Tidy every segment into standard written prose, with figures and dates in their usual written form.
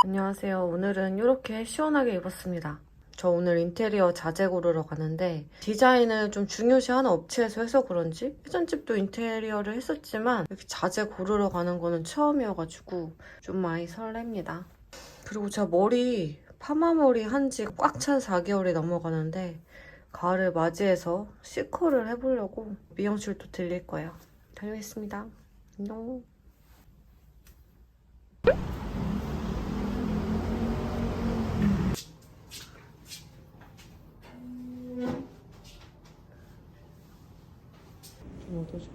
안녕하세요. 오늘은 이렇게 시원하게 입었습니다. 저 오늘 인테리어 자재 고르러 가는데 디자인을 좀 중요시하는 업체에서 해서 그런지 예전 집도 인테리어를 했었지만 이렇게 자재 고르러 가는 거는 처음이어가지고 좀 많이 설렙니다. 그리고 제가 머리 파마머리 한지 꽉 찬 4개월이 넘어가는데 가을을 맞이해서 C컬을 해보려고 미용실도 들릴 거예요. 다녀오겠습니다. 안녕. 좀 얻어줄게.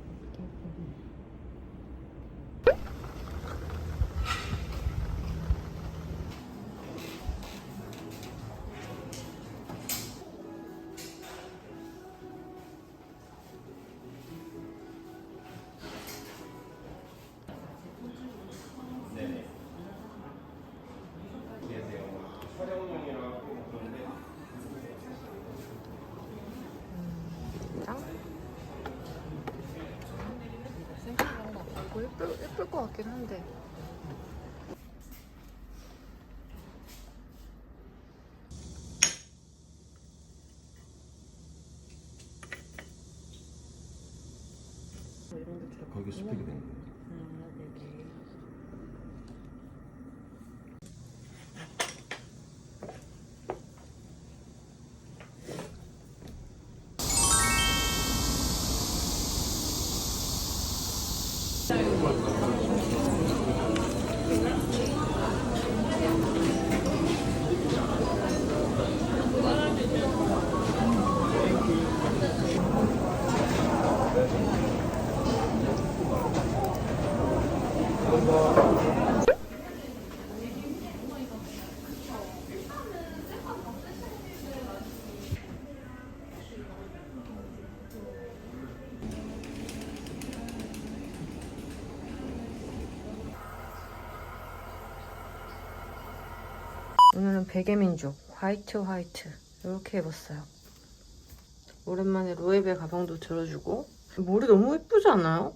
예쁠 것 같긴 한데. 거기 스피드 된 거예요. 오늘은 베개민족 화이트 이렇게 입었어요. 오랜만에 로에베 가방도 들어주고 머리 너무 예쁘지 않아요?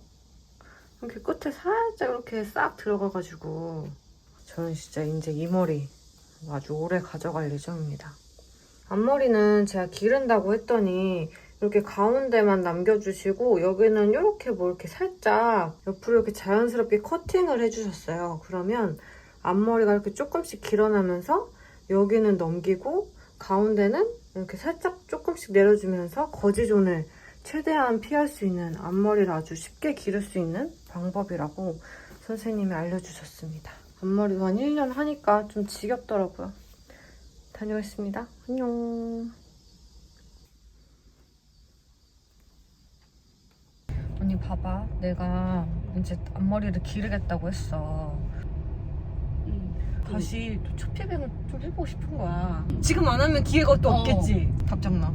이렇게 끝에 살짝 이렇게 싹 들어가가지고 저는 진짜 이제 이 머리 아주 오래 가져갈 예정입니다. 앞머리는 제가 기른다고 했더니 이렇게 가운데만 남겨주시고 여기는 이렇게 뭐 이렇게 살짝 옆으로 이렇게 자연스럽게 커팅을 해주셨어요. 그러면 앞머리가 이렇게 조금씩 길어나면서 여기는 넘기고 가운데는 이렇게 살짝 조금씩 내려주면서 거지존을 최대한 피할 수 있는 앞머리를 아주 쉽게 기를 수 있는 방법이라고 선생님이 알려주셨습니다. 앞머리도 한 1년 하니까 좀 지겹더라고요. 다녀오겠습니다. 안녕. 언니 봐봐. 내가 이제 앞머리를 기르겠다고 했어. 다시 또 초피뱅을 좀 해보고 싶은 거야. 지금 안 하면 기회가 또 없겠지. 답장나.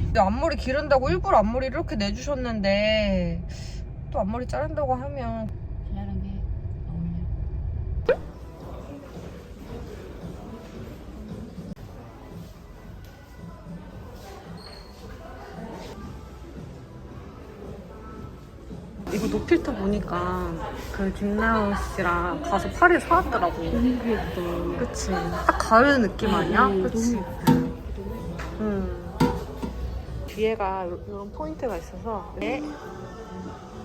근데 앞머리 기른다고 일부러 앞머리를 이렇게 내주셨는데 또 앞머리 자른다고 하면 발랄한 게 어울려. 이거 노필터 보니까 그 김나영 씨랑 가서 파리 사왔더라고. 너무 귀엽다. 그치? 딱 가을 느낌 아니야? 그치? 너무 예뻐. 뒤에가 이런 포인트가 있어서 네.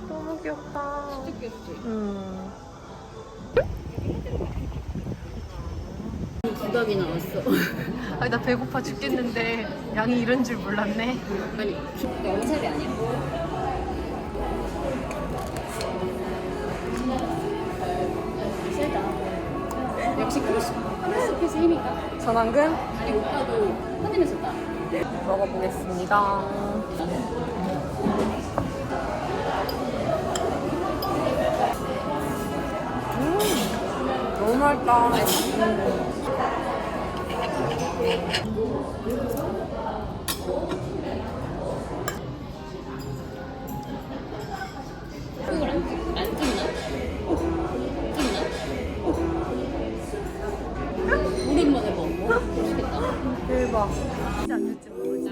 너무 귀엽다. 진짜 귀엽지? 두각이 나왔어. 아니 나 배고파 죽겠는데 양이 이런 줄 몰랐네. 아니, 영살이 아니야? 세다. 역시 크로스핏의 힘인가? 전완근 이 오빠도 화내면서 먹어보겠습니다. 너무 맛있다. 이걸 안 뜯나? 뜯나? 오랜만에 먹어. 맛있겠다. 대박. 진짜 안 될지 모르지.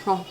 어.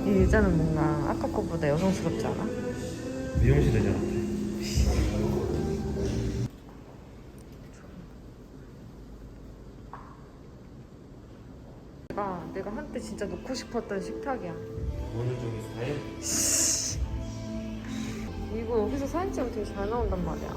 이 의자는 뭔가 아까 거보다 여성스럽지 않아? 미용실 의자 같아. 내가 한때 진짜 놓고 싶었던 식탁이야. 어느 쪽이 스타일? 이거 여기서 사진 찍으면 되게 잘 나온단 말이야.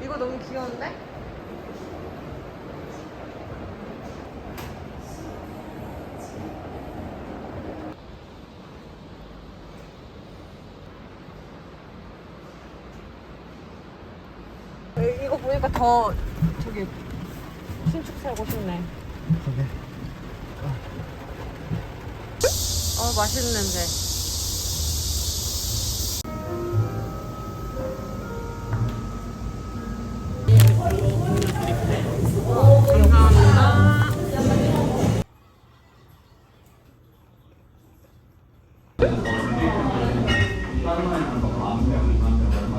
이거 너무 귀여운데? 이거 보니까 더 저기 신축 살고 싶네. 그게 맛있는 냄새.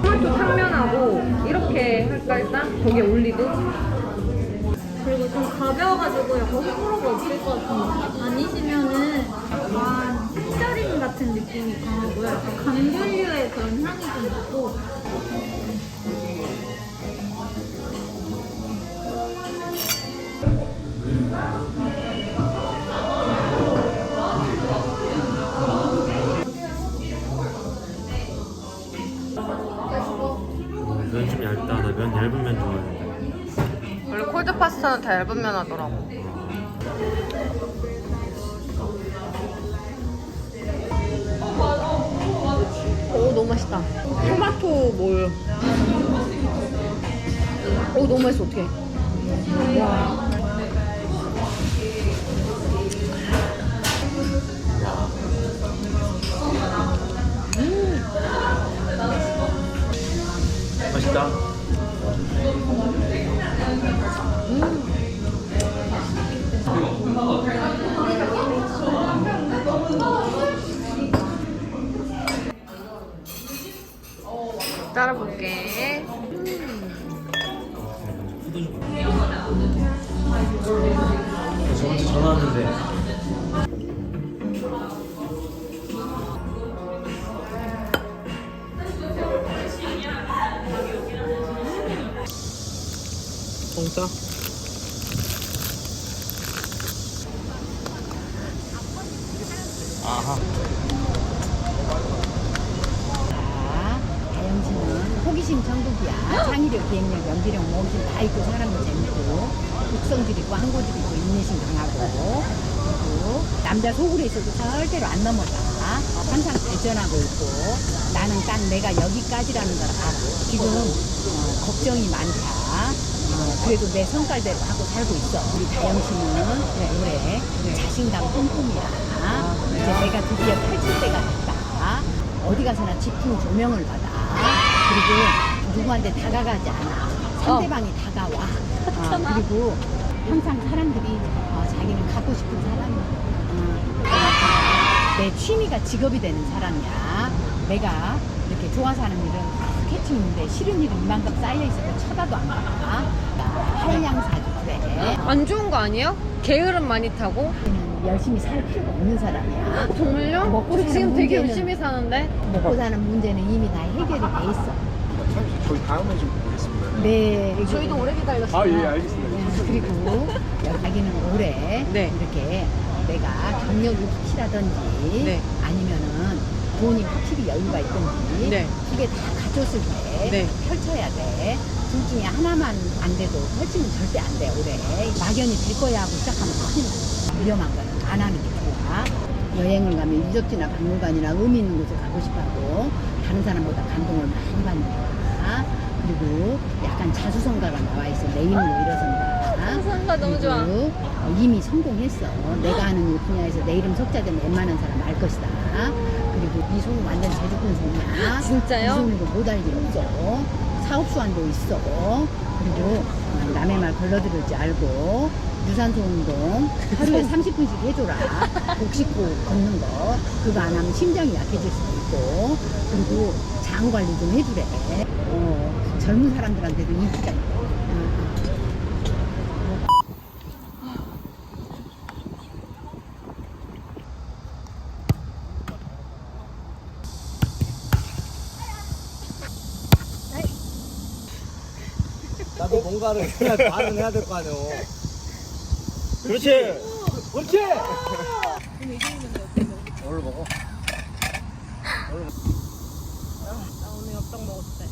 토마토 탕면하고 이렇게 할까 일단? 거기에 올리브? 그리고 좀 가벼워가지고 약간 호불호가 없을 것 같은데 아니시면은 약간 햇절임 같은 느낌이 강하고요. 약간 감귤류의 그런 향이 좀 있고 면 좀 얇다. 나 면 얇은 면 좋아하는데. 원래 콜드 파스타는 다 얇은 면 하더라고. 오 너무 맛있다. 토마토 뭘? 오 너무 맛있어 어떡해. 와. 맛있다. 따라 볼게. 저번주 전화 왔는데 진짜? 아하. 다영씨는 호기심 천국이야. 창의력, 기획력, 연기력, 모험심 다 있고 사람도 재밌고 독성질 있고 항고질 있고 인내심 강하고 그리고 남자 속으로 있어도 절대로 안 넘어가. 항상 발전하고 있고 나는 딱 내가 여기까지라는 걸 알아. 지금 걱정이 많다. 그래도 내 성깔대로 하고 살고 있어. 우리 다영씨는 올해 자신감 뿜뿜이야. 이제 내가 드디어 펼칠 때가 됐다. 어디 가서나 집중 조명을 받아. 그리고 누구한테 다가가지 않아. 상대방이 다가와. 그리고 항상 사람들이 자기는 갖고 싶은 사람이야. 내 취미가 직업이 되는 사람이야. 내가 이렇게 좋아서 하는 일은 스케치 있는데 싫은 일은 이만큼 쌓여있어도 쳐다도 안 봐. 한량사주 그래. 안 좋은 거 아니에요? 게으름 많이 타고? 걔는 열심히 살 필요가 없는 사람이야. 정말요? 먹고 저 사는 지금 되게 문제는- 열심히 사는데? 먹고 사는 문제는 이미 다 해결이 돼 있어. 저희 다음에 좀 보겠습니다. 네. 그리고- 저희도 오래 기다렸어요. 아, 예, 알겠습니다. 네, 그리고 자기는 올해 네. 이렇게 내가 경력이 확실하든지 네. 아니면은 돈이 확실히 여유가 있든지 네. 두 개 다 가졌을 때 네. 펼쳐야 돼. 둘 중에 하나만 안 돼도 펼치면 절대 안 돼. 올해 막연히 될 거야 하고 시작하면 큰일 나. 위험한 거는 안 하는 게 좋아. 여행을 가면 유적지나 박물관이나 의미 있는 곳에 가고 싶어하고 다른 사람보다 감동을 많이 받는 거야. 그리고 약간 자수성가가 나와 있어. 내 힘으로 일어선다. 자수성가 너무 좋아. 그리고 이미 성공했어. 내가 하는 이 분야에서 내 이름 석자되면 웬만한 사람 알 것이다. 그리고 이 손은 완전 제주꾼 손이야. 진짜요? 이 손으로 못할 일 없어. 사업수완도 있어. 그리고 남의 말 걸러들을지 알고 유산소 운동 하루에 30분씩 해줘라. 복 씻고 걷는 거. 그거 안 하면 심장이 약해질 수도 있고. 그리고 장 관리 좀 해주래. 젊은 사람들한테도 인기가 있고. 나도 뭔가를 해야 말은 해야 될 거 아니에요. 그렇지. 그렇지. 오늘 먹어. 나 오늘 엽떡 먹었을 때.